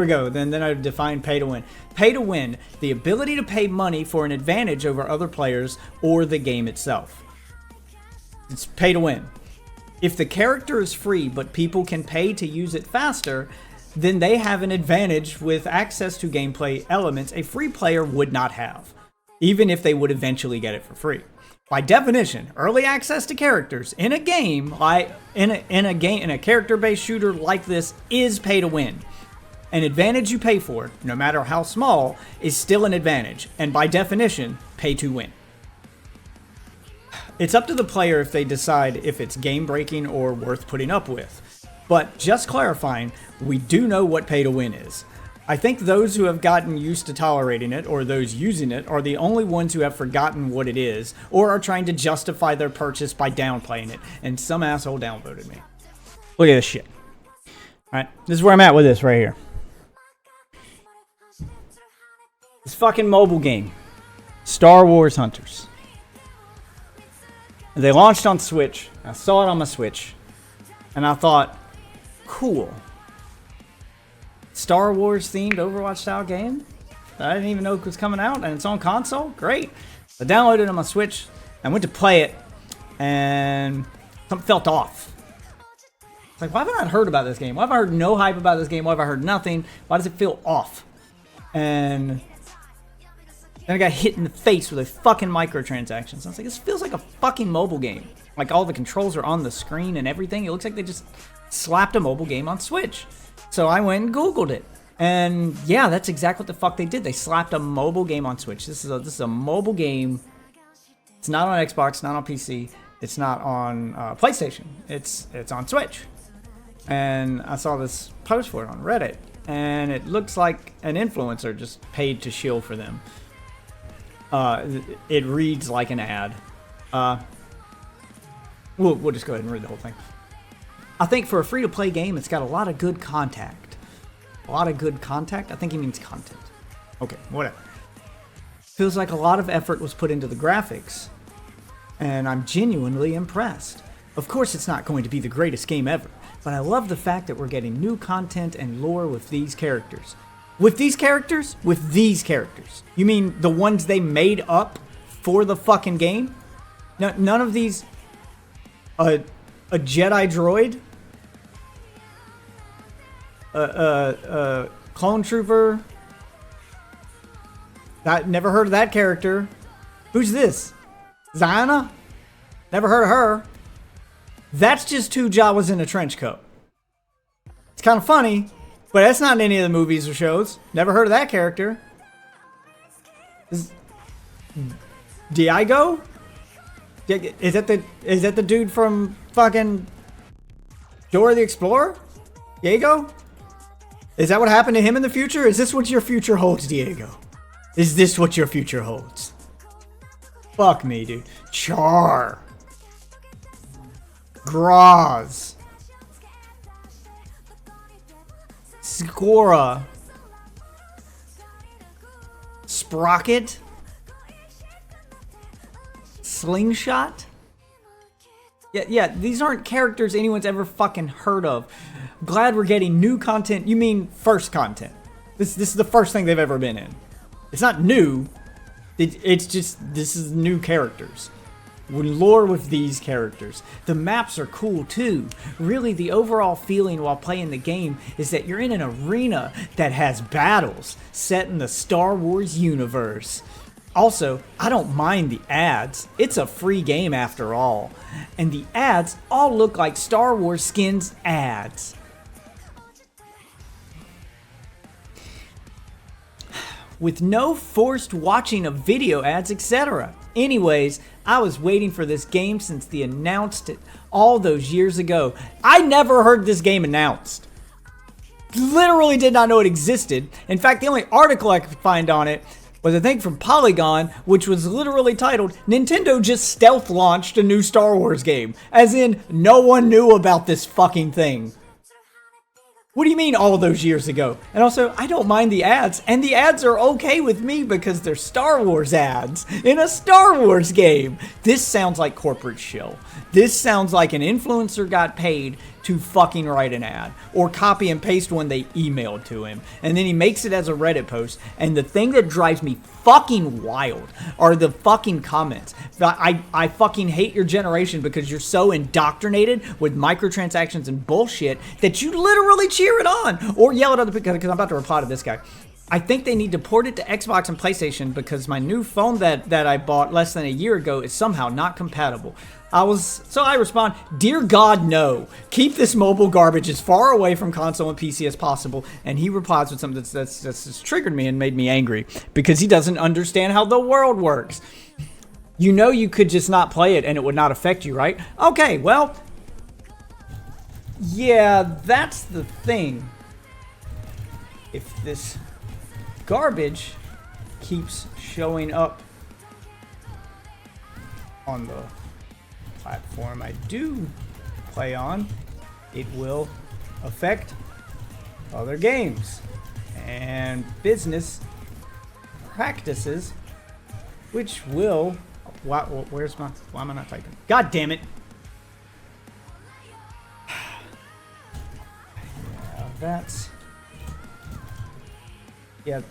we go. Then I define pay to win. Pay to win, the ability to pay money for an advantage over other players or the game itself. It's pay to win. If the character is free but people can pay to use it faster, then they have an advantage with access to gameplay elements a free player would not have, even if they would eventually get it for free. By definition, early access to characters in a game, like in a character-based shooter like this, is pay to win. An advantage you pay for, no matter how small, is still an advantage, and by definition, pay to win. It's up to the player if they decide if it's game-breaking or worth putting up with. But just clarifying, we do know what pay to win is. I think those who have gotten used to tolerating it, or those using it, are the only ones who have forgotten what it is, or are trying to justify their purchase by downplaying it, and some asshole downvoted me. Look at this shit. Alright, this is where I'm at with this right here. This fucking mobile game. Star Wars Hunters. They launched on Switch. I saw it on my Switch. And I thought, cool. Star Wars themed Overwatch style game that I didn't even know it was coming out, and it's on console. Great. I downloaded it on my Switch. I went to play it, and something felt off. It's like, why have I not heard about this game? Why have I heard no hype about this game? Why have I heard nothing? Why does it feel off? And then I got hit in the face with a fucking microtransactions. I was like, this feels like a fucking mobile game. Like, all the controls are on the screen and everything. It looks like they just slapped a mobile game on Switch. So I went and Googled it. And yeah, that's exactly what the fuck they did. They slapped a mobile game on Switch. This is a mobile game. It's not on Xbox, not on PC. It's not on PlayStation. It's on Switch. And I saw this post for it on Reddit. And it looks like an influencer just paid to shill for them. It reads like an ad. We'll just go ahead and read the whole thing. I think for a free-to-play game, it's got a lot of good contact. A lot of good contact? I think he means content. Okay, whatever. Feels like a lot of effort was put into the graphics. And I'm genuinely impressed. Of course, it's not going to be the greatest game ever. But I love the fact that we're getting new content and lore with these characters. With these characters? With these characters. You mean the ones they made up for the fucking game? No, none of these... A Jedi droid? Clone trooper? I never heard of that character. Who's this? Ziana? Never heard of her. That's just two Jawas in a trench coat. It's kind of funny. But that's not in any of the movies or shows. Never heard of that character. Diego? Is that the dude from fucking Dora the Explorer? Diego? Is that what happened to him in the future? Is this what your future holds, Diego? Is this what your future holds? Fuck me, dude. Char. Graz. Skora. Sprocket. Slingshot. Yeah, these aren't characters anyone's ever fucking heard of. Glad we're getting new content. You mean first content. This is the first thing they've ever been in. It's not new. It's just, this is new characters. Lore with these characters. The maps are cool too. Really, the overall feeling while playing the game is that you're in an arena that has battles set in the Star Wars universe. Also, I don't mind the ads. It's a free game after all. And the ads all look like Star Wars skins ads. With no forced watching of video ads, etc. Anyways, I was waiting for this game since they announced it all those years ago. I never heard this game announced. Literally did not know it existed. In fact, the only article I could find on it was a thing from Polygon, which was literally titled, Nintendo just stealth launched a new Star Wars game. As in, no one knew about this fucking thing. What do you mean all those years ago? And also, I don't mind the ads, and the ads are okay with me because they're Star Wars ads in a Star Wars game. This sounds like corporate shill. This sounds like an influencer got paid to fucking write an ad or copy and paste one they emailed to him. And then he makes it as a Reddit post. And the thing that drives me fucking wild are the fucking comments. I fucking hate your generation because you're so indoctrinated with microtransactions and bullshit that you literally cheer it on or yell at other people. Because I'm about to reply to this guy. I think they need to port it to Xbox and PlayStation because my new phone that I bought less than a year ago is somehow not compatible. So I respond, dear God, no. Keep this mobile garbage as far away from console and PC as possible. And he replies with something that's triggered me and made me angry because he doesn't understand how the world works. You know you could just not play it and it would not affect you, right? Okay, well, yeah, that's the thing. If this garbage keeps showing up on the platform I do play on, it will affect other games and business practices, which will... why am I not typing? God damn it!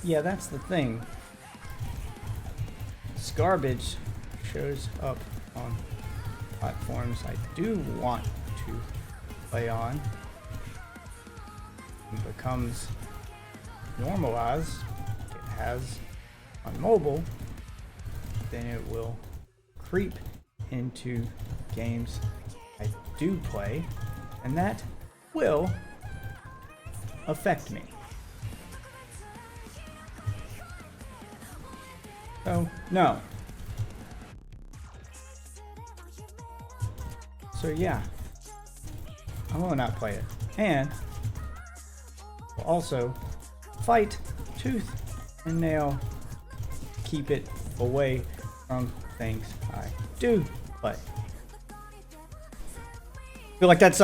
Yeah, that's the thing. This garbage shows up on platforms I do want to play on and becomes normalized. It has on mobile, then it will creep into games I do play, and that will affect me. So, no. So yeah, I will not play it. And will also fight tooth and nail, keep it away from things I do play. Feel like that's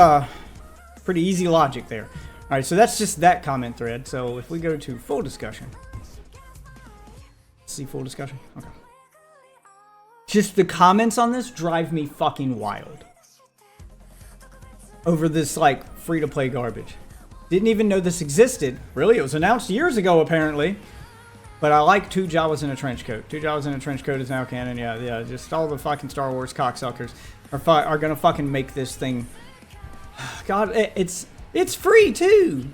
pretty easy logic there. Alright, so that's just that comment thread. So if we go to full discussion. See full discussion? Okay. Just the comments on this drive me fucking wild. Over this, like, free-to-play garbage. Didn't even know this existed. Really, it was announced years ago, apparently. But I like 2 Jawas in a trench coat. 2 Jawas in a trench coat is now canon. Yeah, just all the fucking Star Wars cocksuckers are gonna fucking make this thing... God, it's free, too!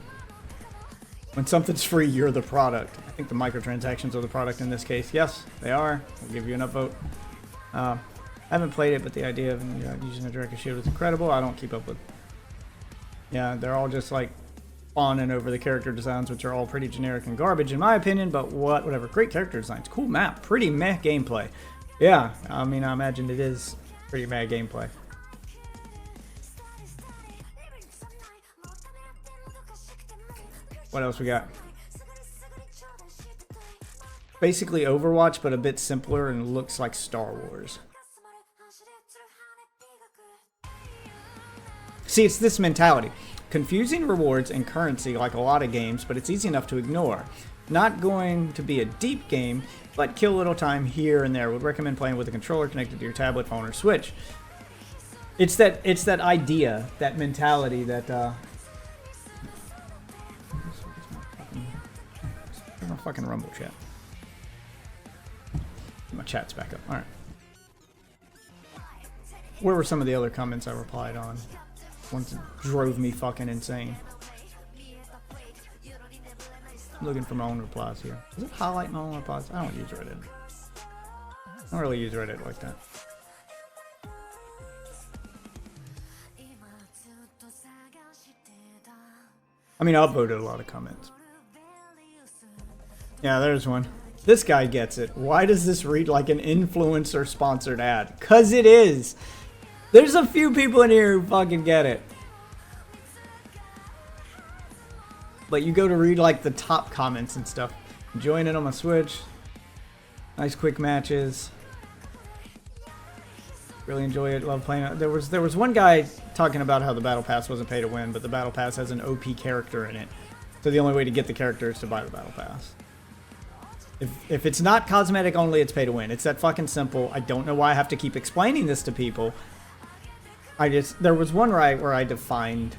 When something's free, you're the product. I think the microtransactions are the product in this case. Yes, they are. I'll give you an upvote. I haven't played it, but the idea of using a director shield is incredible. I don't keep up with... Yeah, they're all just like fawning over the character designs, which are all pretty generic and garbage in my opinion, but whatever. Great character designs. Cool map. Pretty meh gameplay. Yeah, I mean, I imagine it is pretty meh gameplay. What else we got? Basically Overwatch, but a bit simpler and looks like Star Wars. See, it's this mentality. Confusing rewards and currency like a lot of games, but it's easy enough to ignore. Not going to be a deep game, but kill a little time here and there. Would recommend playing with a controller connected to your tablet, phone, or Switch. It's that idea, that mentality that... my fucking Rumble chat. My chat's back up. Alright. Where were some of the other comments I replied on? Ones that drove me fucking insane. I'm looking for my own replies here. Does it highlight my own replies? I don't use Reddit. I don't really use Reddit like that. I mean, I upvoted a lot of comments. Yeah, there's one. This guy gets it. Why does this read like an influencer sponsored ad? 'Cause it is. There's a few people in here who fucking get it. But you go to read like the top comments and stuff. Enjoying it on my Switch. Nice quick matches. Really enjoy it. Love playing it. There was one guy talking about how the Battle Pass wasn't pay to win, but the Battle Pass has an OP character in it. So the only way to get the character is to buy the Battle Pass. If it's not cosmetic only, it's pay to win. It's that fucking simple. I don't know why I have to keep explaining this to people. There was one where I defined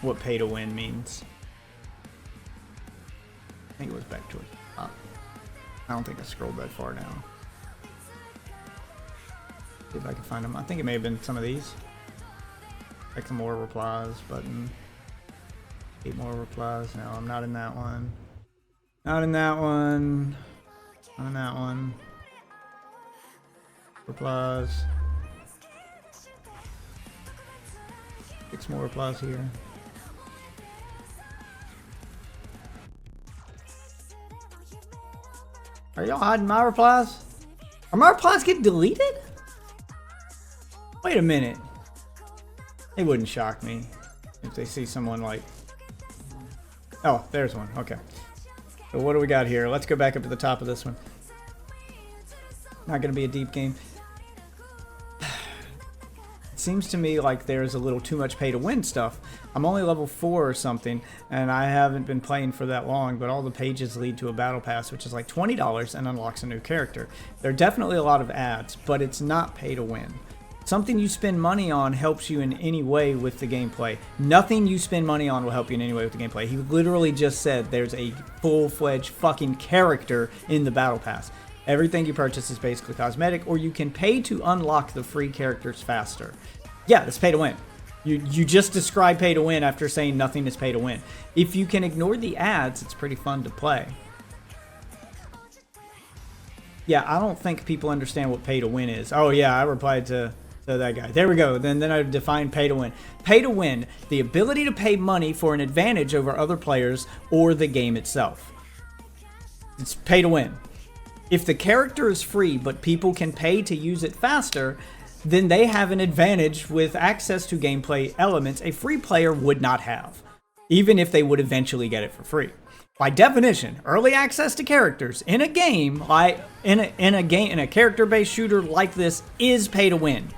what pay to win means. I think it was back towards the top. I don't think I scrolled that far down. See if I can find them. I think it may have been some of these. Like the more replies button. 8 more replies. No, I'm not in that one. Not in that one. Not in that one. Replies. 6 more replies here. Are y'all hiding my replies? Are my replies getting deleted? Wait a minute. It wouldn't shock me if they see someone like... Oh, there's one. Okay. So what do we got here? Let's go back up to the top of this one. Not going to be a deep game. It seems to me like there's a little too much pay to win stuff. I'm only level 4 or something, and I haven't been playing for that long, but all the pages lead to a battle pass, which is like $20 and unlocks a new character. There are definitely a lot of ads, but it's not pay to win. Something you spend money on helps you in any way with the gameplay. Nothing you spend money on will help you in any way with the gameplay. He literally just said there's a full-fledged fucking character in the battle pass. Everything you purchase is basically cosmetic, or you can pay to unlock the free characters faster. Yeah, that's pay to win. You just described pay to win after saying nothing is pay to win. If you can ignore the ads, it's pretty fun to play. Yeah, I don't think people understand what pay to win is. Oh yeah, I replied to that guy. There we go. Then I define pay to win. Pay to win, the ability to pay money for an advantage over other players or the game itself. It's pay to win. If the character is free but people can pay to use it faster, then they have an advantage with access to gameplay elements a free player would not have, even if they would eventually get it for free. By definition, early access to characters in a game, like in a character-based shooter like this, is pay to win.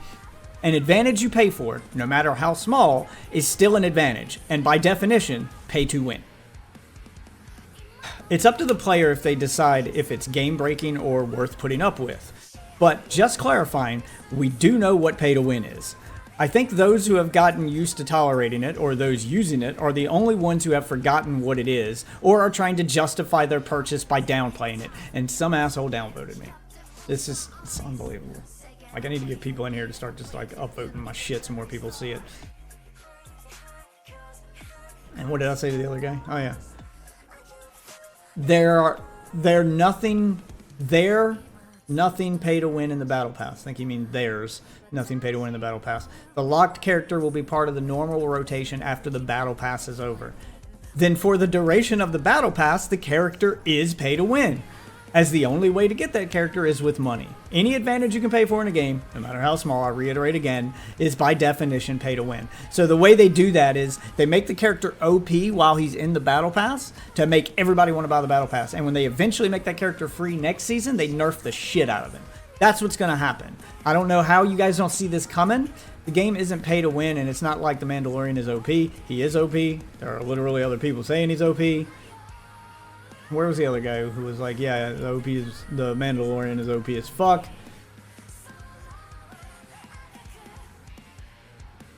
An advantage you pay for, no matter how small, is still an advantage, and by definition, pay to win. It's up to the player if they decide if it's game-breaking or worth putting up with. But just clarifying, we do know what pay to win is. I think those who have gotten used to tolerating it, or those using it, are the only ones who have forgotten what it is, or are trying to justify their purchase by downplaying it, and some asshole downvoted me. It's unbelievable. Like, I need to get people in here to start just, like, upvoting my shit so more people see it. And what did I say to the other guy? Oh, yeah. Nothing pay to win in the battle pass. I think you mean there's nothing pay to win in the battle pass. The locked character will be part of the normal rotation after the battle pass is over. Then for the duration of the battle pass, the character is pay to win, as the only way to get that character is with money. Any advantage you can pay for in a game, no matter how small, I reiterate again, is by definition pay to win. So the way they do that is they make the character OP while he's in the battle pass to make everybody want to buy the battle pass. And when they eventually make that character free next season, they nerf the shit out of him. That's what's going to happen. I don't know how you guys don't see this coming. The game isn't pay to win, and it's not like the Mandalorian is OP. He is OP. There are literally other people saying he's OP. Where was the other guy who was like, yeah, the Mandalorian is OP as fuck?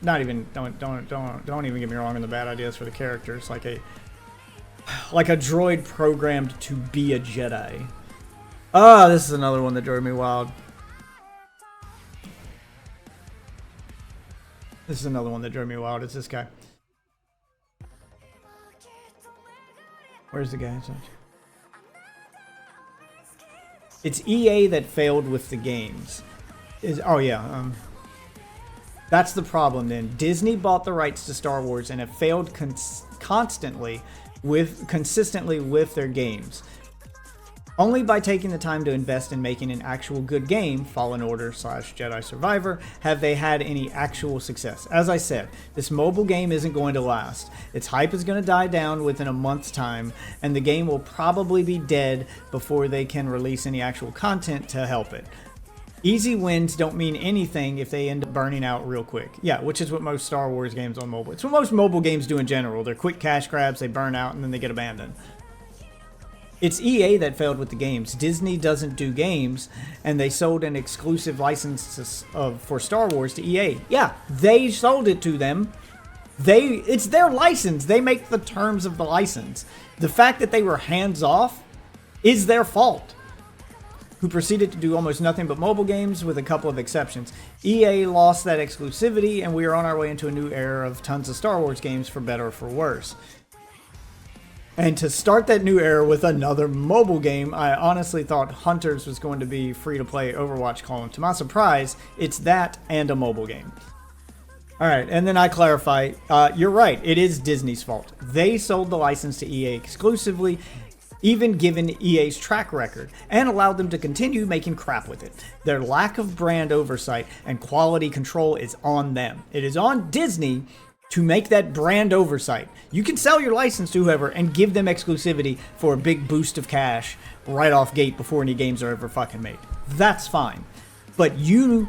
Not even, don't even get me wrong on the bad ideas for the characters. Like a droid programmed to be a Jedi. Oh, this is another one that drove me wild. This is another one that drove me wild. It's this guy. Where's the guy? It's EA that failed with the games. That's the problem then. Disney bought the rights to Star Wars and have failed consistently with their games. Only by taking the time to invest in making an actual good game, Fallen Order / Jedi Survivor, have they had any actual success. As I said, this mobile game isn't going to last. Its hype is going to die down within a month's time, and the game will probably be dead before they can release any actual content to help it. Easy wins don't mean anything if they end up burning out real quick. Yeah, which is what most Star Wars games on mobile. It's what most mobile games do in general. They're quick cash grabs, they burn out, and then they get abandoned. It's EA that failed with the games. Disney doesn't do games, and they sold an exclusive license for Star Wars to EA. Yeah, they sold it to them. It's their license. They make the terms of the license. The fact that they were hands off is their fault. Who proceeded to do almost nothing but mobile games with a couple of exceptions. EA lost that exclusivity, and we are on our way into a new era of tons of Star Wars games, for better or for worse. And to start that new era with another mobile game, I honestly thought Hunters was going to be free-to-play Overwatch clone. To my surprise, it's that and a mobile game. Alright, and then I clarify, you're right, it is Disney's fault. They sold the license to EA exclusively, even given EA's track record, and allowed them to continue making crap with it. Their lack of brand oversight and quality control is on them. It is on Disney to make that brand oversight. You can sell your license to whoever and give them exclusivity for a big boost of cash right off gate before any games are ever fucking made. That's fine. But you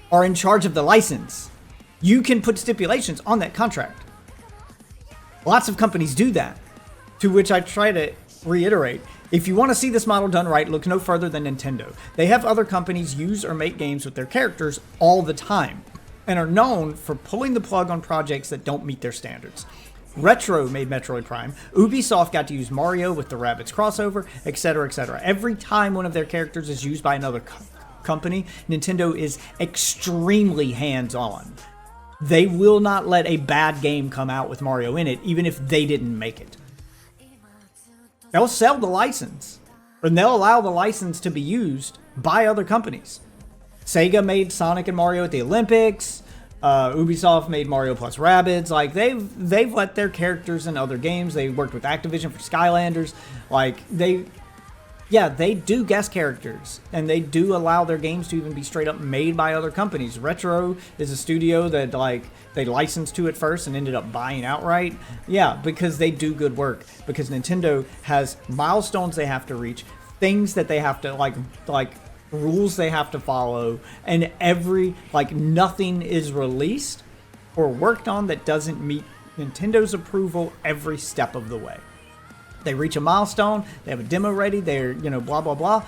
are in charge of the license. You can put stipulations on that contract. Lots of companies do that, to which I try to reiterate, if you want to see this model done right, look no further than Nintendo. They have other companies use or make games with their characters all the time, and are known for pulling the plug on projects that don't meet their standards. Retro made Metroid Prime, Ubisoft got to use Mario with the Rabbids crossover, etc., etc. Every time one of their characters is used by another company, Nintendo is extremely hands-on. They will not let a bad game come out with Mario in it, even if they didn't make it. They'll sell the license, and they'll allow the license to be used by other companies. Sega made Sonic and Mario at the Olympics. Ubisoft made Mario plus Rabbids. Like, they've let their characters in other games. They worked with Activision for Skylanders. Like, they do guest characters, and they do allow their games to even be straight up made by other companies. Retro is a studio that, like, they licensed to at first and ended up buying outright. Yeah, because they do good work. Because Nintendo has milestones they have to reach, things that they have to, like rules they have to follow, and nothing is released or worked on that doesn't meet Nintendo's approval every step of the way. They reach a milestone, they have a demo ready, they're, blah, blah, blah.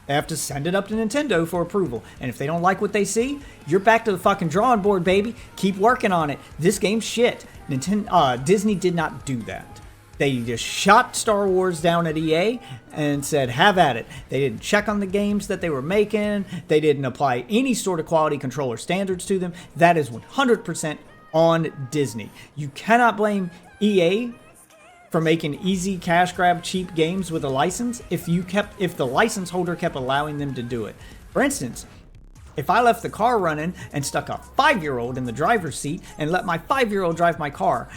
They have to send it up to Nintendo for approval. And if they don't like what they see, you're back to the fucking drawing board, baby. Keep working on it. This game's shit. Disney did not do that. They just shot Star Wars down at EA and said, have at it. They didn't check on the games that they were making. They didn't apply any sort of quality control or standards to them. That is 100% on Disney. You cannot blame EA for making easy cash grab cheap games with a license if the license holder kept allowing them to do it. For instance, if I left the car running and stuck a 5-year-old in the driver's seat and let my 5-year-old drive my car,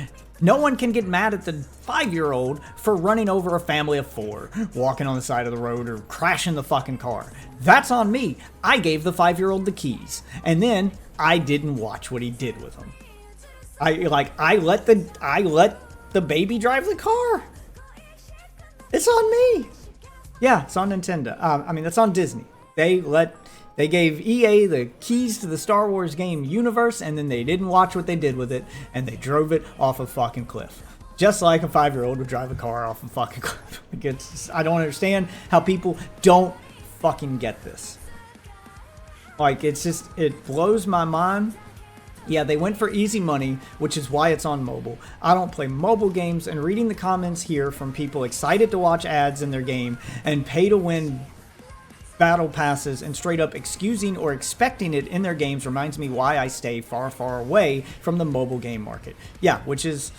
no one can get mad at the 5-year-old for running over a family of 4, walking on the side of the road, or crashing the fucking car. That's on me. I gave the 5-year-old the keys, and then I didn't watch what he did with them. I let the baby drive the car. It's on me. Yeah, it's on Nintendo. That's on Disney. They gave EA the keys to the Star Wars game universe, and then they didn't watch what they did with it, and they drove it off a fucking cliff. Just like a 5-year-old would drive a car off a fucking cliff. I don't understand how people don't fucking get this. It blows my mind. Yeah, they went for easy money, which is why it's on mobile. I don't play mobile games, and reading the comments here from people excited to watch ads in their game and pay to win battle passes and straight up excusing or expecting it in their games reminds me why I stay far, far away from the mobile game market. Yeah, which is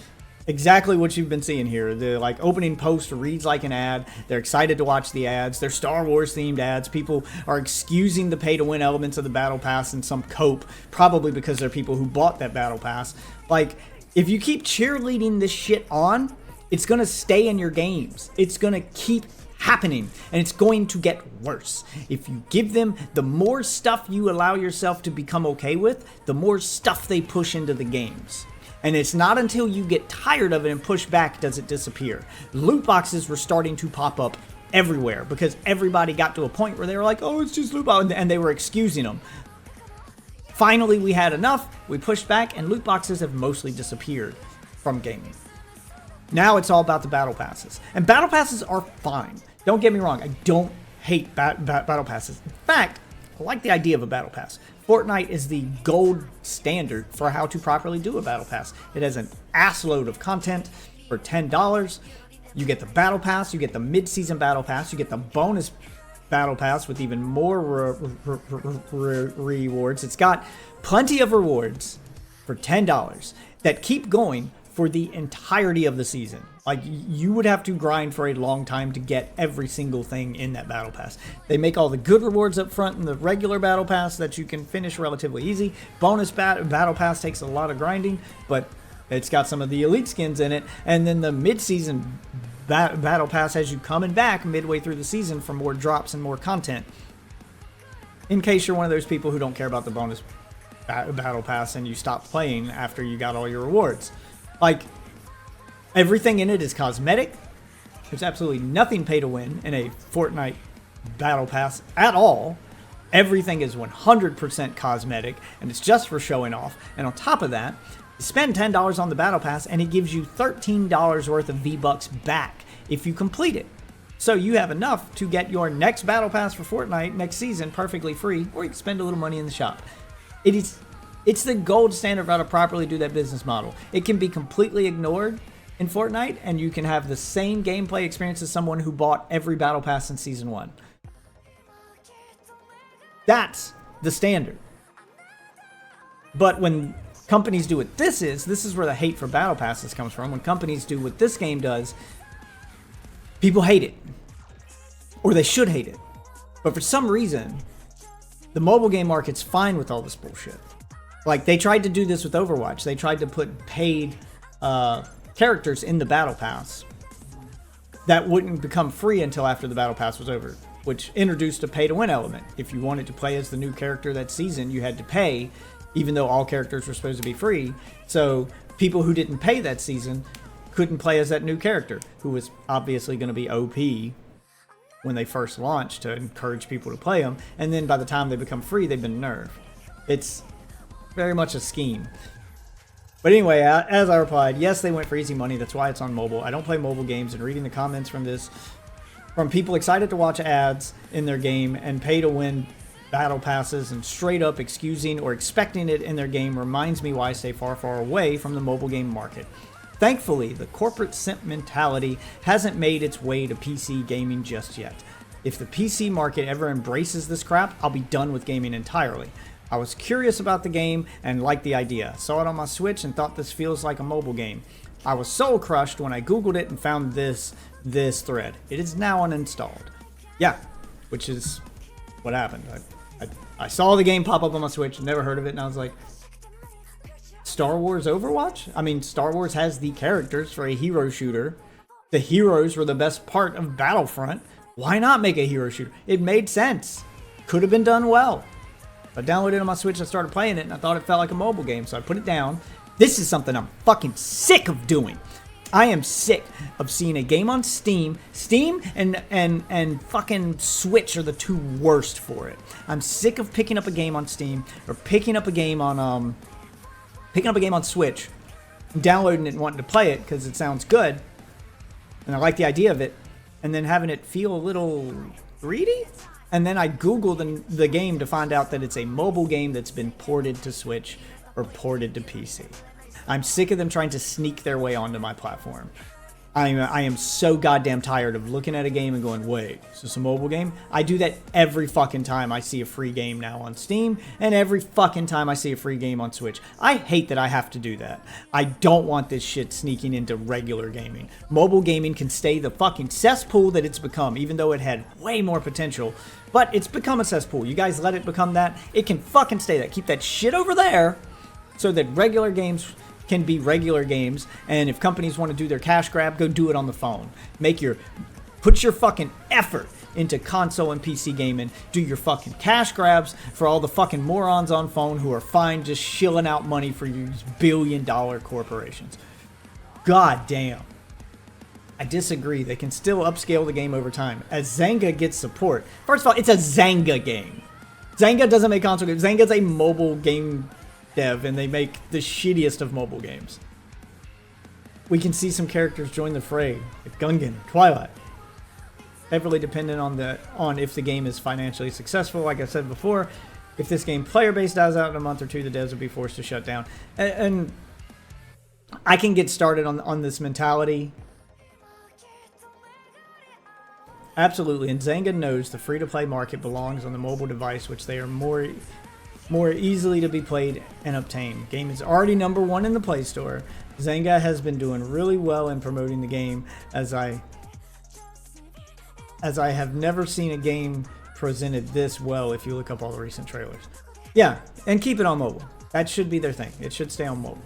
exactly what you've been seeing here. The opening post reads like an ad. They're excited to watch the ads. They're Star Wars themed ads. People are excusing the pay to win elements of the battle pass in some cope, probably because they're people who bought that battle pass. If you keep cheerleading this shit on, it's gonna stay in your games. It's gonna keep happening, and it's going to get worse. If you give them the more stuff you allow yourself to become okay with, the more stuff they push into the games. And it's not until you get tired of it and push back does it disappear. Loot boxes were starting to pop up everywhere because everybody got to a point where they were like, oh, it's just loot boxes, and they were excusing them. Finally, we had enough, we pushed back, and loot boxes have mostly disappeared from gaming. Now it's all about the battle passes. And battle passes are fine. Don't get me wrong, I don't hate battle passes. In fact, I like the idea of a battle pass. Fortnite is the gold standard for how to properly do a battle pass. It has an assload of content for $10. You get the battle pass, you get the mid-season battle pass, you get the bonus battle pass with even more rewards. It's got plenty of rewards for $10 that keep going for the entirety of the season. Like, you would have to grind for a long time to get every single thing in that battle pass. They make all the good rewards up front in the regular battle pass that you can finish relatively easy. Bonus battle pass takes a lot of grinding, but it's got some of the elite skins in it. And then the mid-season battle pass has you coming back midway through the season for more drops and more content. In case you're one of those people who don't care about the bonus battle pass and you stop playing after you got all your rewards. Like, everything in it is cosmetic. There's absolutely nothing pay to win in a Fortnite battle pass at all. Everything is 100% cosmetic, and it's just for showing off. And on top of that, you spend $10 on the battle pass, and it gives you $13 worth of V-Bucks back if you complete it. So you have enough to get your next battle pass for Fortnite next season perfectly free, or you can spend a little money in the shop. It's the gold standard of how to properly do that business model. It can be completely ignored in Fortnite, and you can have the same gameplay experience as someone who bought every battle pass in Season 1. That's the standard. But when companies do what this is where the hate for battle passes comes from. When companies do what this game does, people hate it. Or they should hate it. But for some reason, the mobile game market's fine with all this bullshit. Like, they tried to do this with Overwatch. They tried to put paid characters in the battle pass that wouldn't become free until after the battle pass was over, which introduced a pay-to-win element. If you wanted to play as the new character that season, you had to pay, even though all characters were supposed to be free. So people who didn't pay that season couldn't play as that new character, who was obviously going to be OP when they first launched to encourage people to play them. And then by the time they become free, they've been nerfed. It's very much a scheme. But anyway, as I replied, yes, they went for easy money. That's why it's on mobile. I don't play mobile games, and reading the comments from this, from people excited to watch ads in their game and pay to win battle passes and straight up excusing or expecting it in their game, reminds me why I stay far, far away from the mobile game market. Thankfully, the corporate simp mentality hasn't made its way to PC gaming just yet. If the PC market ever embraces this crap, I'll be done with gaming entirely. I was curious about the game and liked the idea. Saw it on my Switch and thought this feels like a mobile game. I was soul crushed when I googled it and found this thread. It is now uninstalled. Yeah, which is what happened. I saw the game pop up on my Switch, never heard of it, and I was like, Star Wars Overwatch? I mean, Star Wars has the characters for a hero shooter. The heroes were the best part of Battlefront. Why not make a hero shooter? It made sense. Could have been done well. I downloaded it on my Switch and started playing it, and I thought it felt like a mobile game, so I put it down. This is something I'm fucking sick of doing. I am sick of seeing a game on Steam. Steam and fucking Switch are the two worst for it. I'm sick of picking up a game on Steam or picking up a game on Switch, and downloading it and wanting to play it because it sounds good, and I like the idea of it, and then having it feel a little greedy. And then I Google the game to find out that it's a mobile game that's been ported to Switch or ported to PC. I'm sick of them trying to sneak their way onto my platform. I am so goddamn tired of looking at a game and going, wait, is this a mobile game? I do that every fucking time I see a free game now on Steam, and every fucking time I see a free game on Switch. I hate that I have to do that. I don't want this shit sneaking into regular gaming. Mobile gaming can stay the fucking cesspool that it's become, even though it had way more potential. But it's become a cesspool. You guys let it become that. It can fucking stay that. Keep that shit over there so that regular games can be regular games, and if companies want to do their cash grab, go do it on the phone. Put your fucking effort into console and PC gaming. Do your fucking cash grabs for all the fucking morons on phone who are fine just shilling out money for these billion-dollar corporations. God damn. I disagree. They can still upscale the game over time. As Zynga gets support. First of all, it's a Zynga game. Zynga doesn't make console games. Zynga's a mobile game dev, and they make the shittiest of mobile games. We can see some characters join the fray, like Gungan, Twilight. heavily dependent on if the game is financially successful. Like I said before, if this game player base dies out in a month or two, the devs will be forced to shut down. And I can get started on this mentality. Absolutely, and Zynga knows the free-to-play market belongs on the mobile device, which they are more easily to be played and obtained. Game is already #1 in the Play Store. Zynga has been doing really well in promoting the game, as I have never seen a game presented this well if you look up all the recent trailers. Yeah, and keep it on mobile. That should be their thing. It should stay on mobile.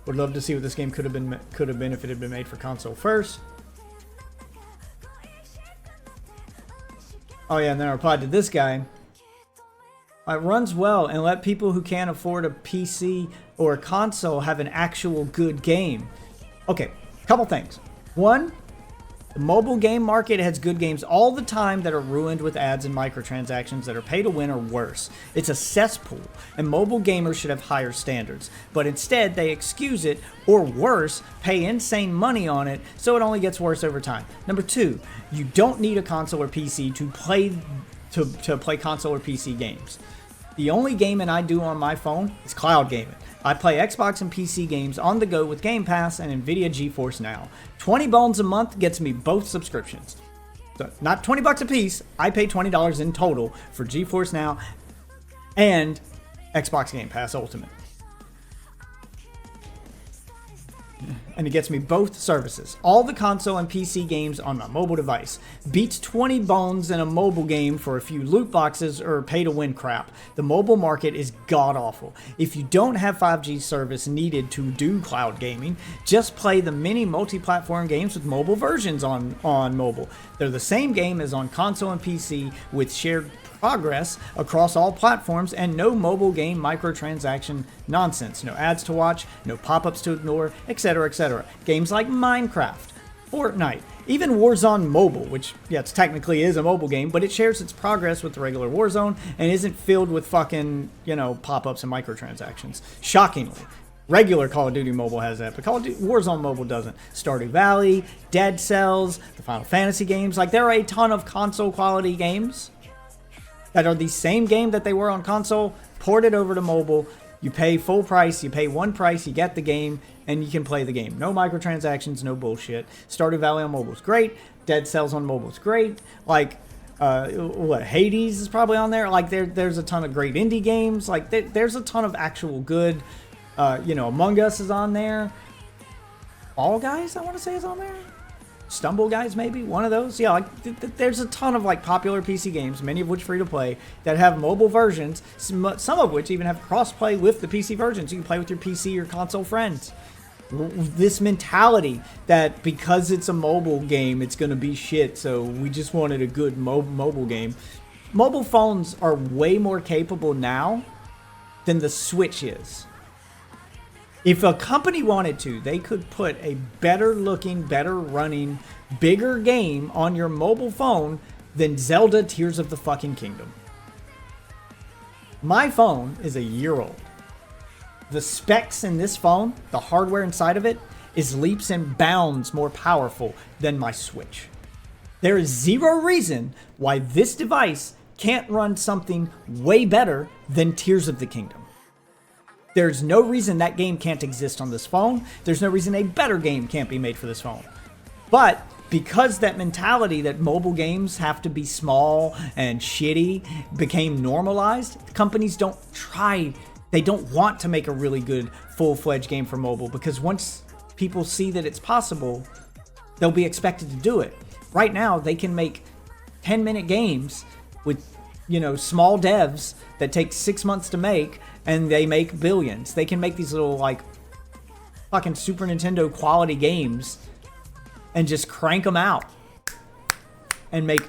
Would love to see what this game could have been if it had been made for console first. Oh yeah, and then I replied to this guy. It runs well, and let people who can't afford a PC or a console have an actual good game. Okay, couple things. One, the mobile game market has good games all the time that are ruined with ads and microtransactions that are pay to win or worse. It's a cesspool, and mobile gamers should have higher standards. But instead, they excuse it, or worse, pay insane money on it, so it only gets worse over time. Number two, you don't need a console or PC to play console or PC games. The only gaming I do on my phone is cloud gaming. I play Xbox and PC games on the go with Game Pass and Nvidia GeForce Now. 20 bones a month gets me both subscriptions. So not 20 bucks a piece, I pay $20 in total for GeForce Now and Xbox Game Pass Ultimate. And it gets me both services. All the console and PC games on my mobile device. Beats 20 bones in a mobile game for a few loot boxes or pay-to-win crap. The mobile market is god-awful. If you don't have 5G service needed to do cloud gaming, just play the many multi-platform games with mobile versions on mobile. They're the same game as on console and PC with shared progress across all platforms and no mobile game microtransaction nonsense. No ads to watch, no pop-ups to ignore, etc., etc. Games like Minecraft, Fortnite, even Warzone Mobile, which, yeah, it technically is a mobile game, but it shares its progress with the regular Warzone and isn't filled with fucking, pop-ups and microtransactions. Shockingly. Regular Call of Duty Mobile has that, but Call of Duty Warzone Mobile doesn't. Stardew Valley, Dead Cells, the Final Fantasy games, like there are a ton of console quality games that are the same game that they were on console, ported over to mobile. You pay full price, you pay one price, you get the game, and you can play the game. No microtransactions, no bullshit. Stardew Valley on mobile is great. Dead Cells on mobile is great. Like, Hades is probably on there. Like, there's a ton of great indie games. Like, there's a ton of actual good, Among Us is on there. Fall Guys, I want to say, is on there. Stumble Guys, maybe one of those. Yeah, like there's a ton of like popular PC games, many of which free to play, that have mobile versions. Some of which even have cross-play with the PC versions. You can play with your PC or console friends. This mentality that because it's a mobile game, it's going to be shit. So we just wanted a good mobile game. Mobile phones are way more capable now than the Switch is. If a company wanted to, they could put a better looking, better running, bigger game on your mobile phone than Zelda Tears of the fucking Kingdom. My phone is a year old. The specs in this phone, the hardware inside of it, is leaps and bounds more powerful than my Switch. There is zero reason why this device can't run something way better than Tears of the Kingdom. There's no reason that game can't exist on this phone. There's no reason a better game can't be made for this phone. But because that mentality that mobile games have to be small and shitty became normalized, companies don't try, they don't want to make a really good full-fledged game for mobile, because once people see that it's possible, they'll be expected to do it. Right now, they can make 10-minute games with, small devs that take 6 months to make, and they make billions. They can make these little, like, fucking Super Nintendo quality games and just crank them out and make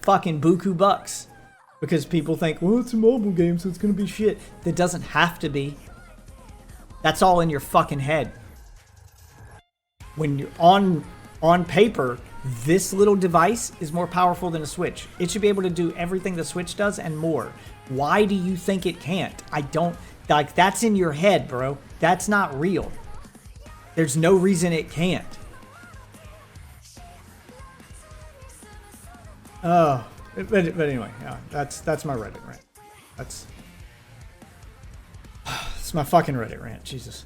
fucking buku bucks. Because people think, well, it's a mobile game, so it's gonna be shit. That doesn't have to be. That's all in your fucking head. When you're on paper, this little device is more powerful than a Switch. It should be able to do everything the Switch does and more. Why do you think it can't? I don't, like, that's in your head, bro. That's not real. There's no reason it can't. Oh, but anyway, yeah, that's my Reddit rant. That's my fucking Reddit rant. Jesus.